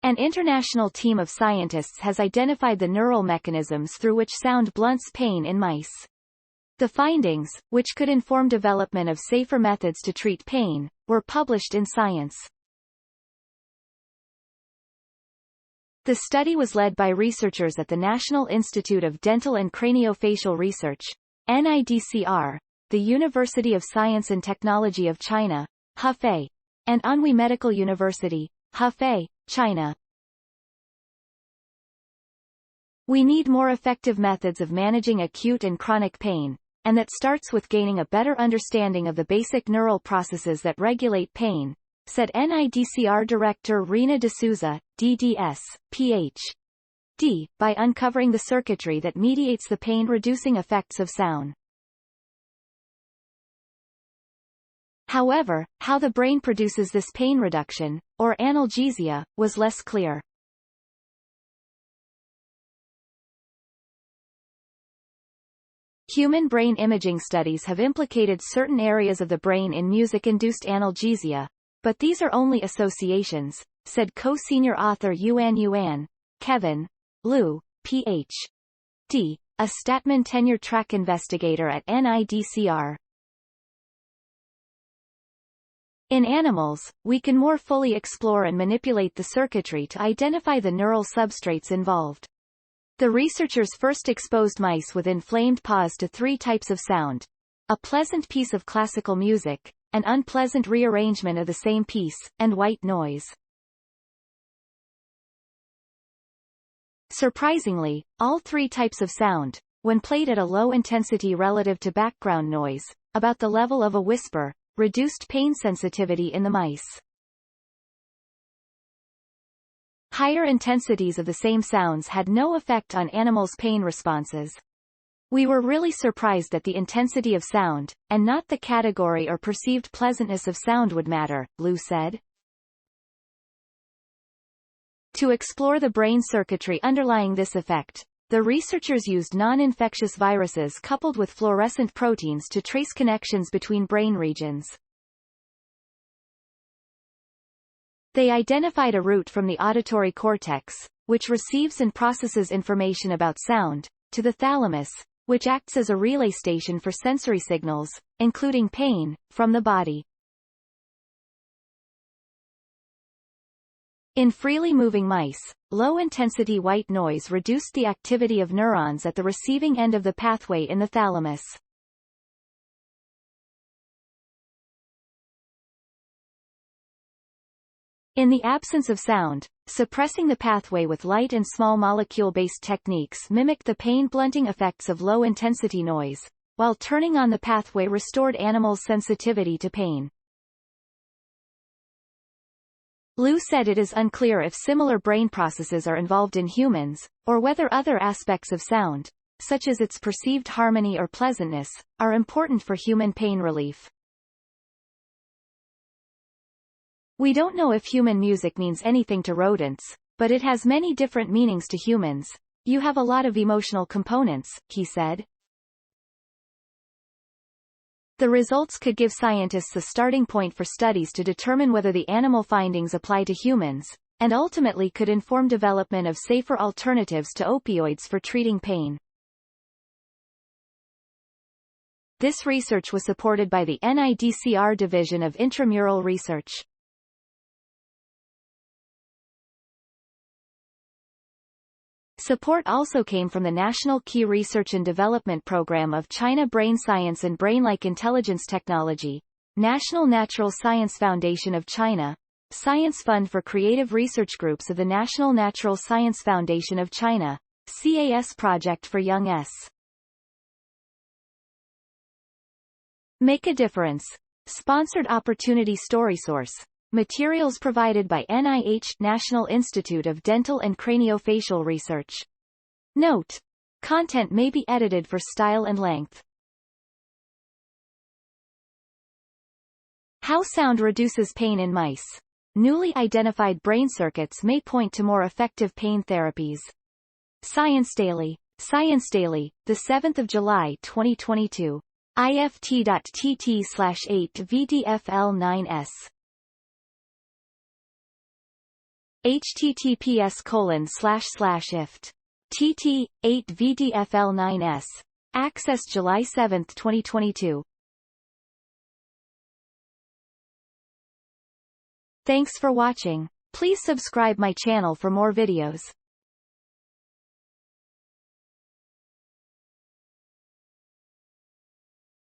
An international team of scientists has identified the neural mechanisms through which sound blunts pain in mice. The findings, which could inform development of safer methods to treat pain, were published in Science. The study was led by researchers at the National Institute of Dental and Craniofacial Research, NIDCR, the University of Science and Technology of China, Hefei, and Anhui Medical University, Hefei, China. We need more effective methods of managing acute and chronic pain, and that starts with gaining a better understanding of the basic neural processes that regulate pain, said NIDCR Director Rena D'Souza, D.D.S, Ph.D., by uncovering the circuitry that mediates the pain-reducing effects of sound. However, how the brain produces this pain reduction, or analgesia, was less clear. Human brain imaging studies have implicated certain areas of the brain in music-induced analgesia, but these are only associations, said co-senior author Yuan, Kevin, Liu, Ph.D., a Statman tenure-track investigator at NIDCR. In animals, we can more fully explore and manipulate the circuitry to identify the neural substrates involved. The researchers first exposed mice with inflamed paws to three types of sound: a pleasant piece of classical music, an unpleasant rearrangement of the same piece, and white noise. Surprisingly, all three types of sound, when played at a low intensity relative to background noise, about the level of a whisper, reduced pain sensitivity in the mice. Higher intensities of the same sounds had no effect on animals' pain responses. We were really surprised that the intensity of sound, and not the category or perceived pleasantness of sound would matter, Liu said. To explore the brain circuitry underlying this effect, the researchers used non-infectious viruses coupled with fluorescent proteins to trace connections between brain regions. They identified a route from the auditory cortex, which receives and processes information about sound, to the thalamus, which acts as a relay station for sensory signals, including pain, from the body. In freely moving mice, low-intensity white noise reduced the activity of neurons at the receiving end of the pathway in the thalamus. In the absence of sound, suppressing the pathway with light and small molecule-based techniques mimicked the pain-blunting effects of low-intensity noise, while turning on the pathway restored animals' sensitivity to pain. Liu said it is unclear if similar brain processes are involved in humans, or whether other aspects of sound, such as its perceived harmony or pleasantness, are important for human pain relief. We don't know if human music means anything to rodents, but it has many different meanings to humans. You have a lot of emotional components, he said. The results could give scientists a starting point for studies to determine whether the animal findings apply to humans, and ultimately could inform development of safer alternatives to opioids for treating pain. This research was supported by the NIDCR Division of Intramural Research. Support also came from the National Key Research and Development Program of China Brain Science and Brain-like Intelligence Technology, National Natural Science Foundation of China, Science Fund for Creative Research Groups of the National Natural Science Foundation of China, CAS Project for Young S. Make a Difference. Sponsored Opportunity StorySource. Materials provided by NIH National Institute of Dental and Craniofacial Research. Note: content may be edited for style and length. How sound reduces pain in mice. Newly identified brain circuits may point to more effective pain therapies. Science Daily, the 7th of July 2022. ift.tt/8vdfl9s https://ift. TT 8 VDFL9S. Access July 7, 2022. Thanks for watching. Please subscribe my channel for more videos.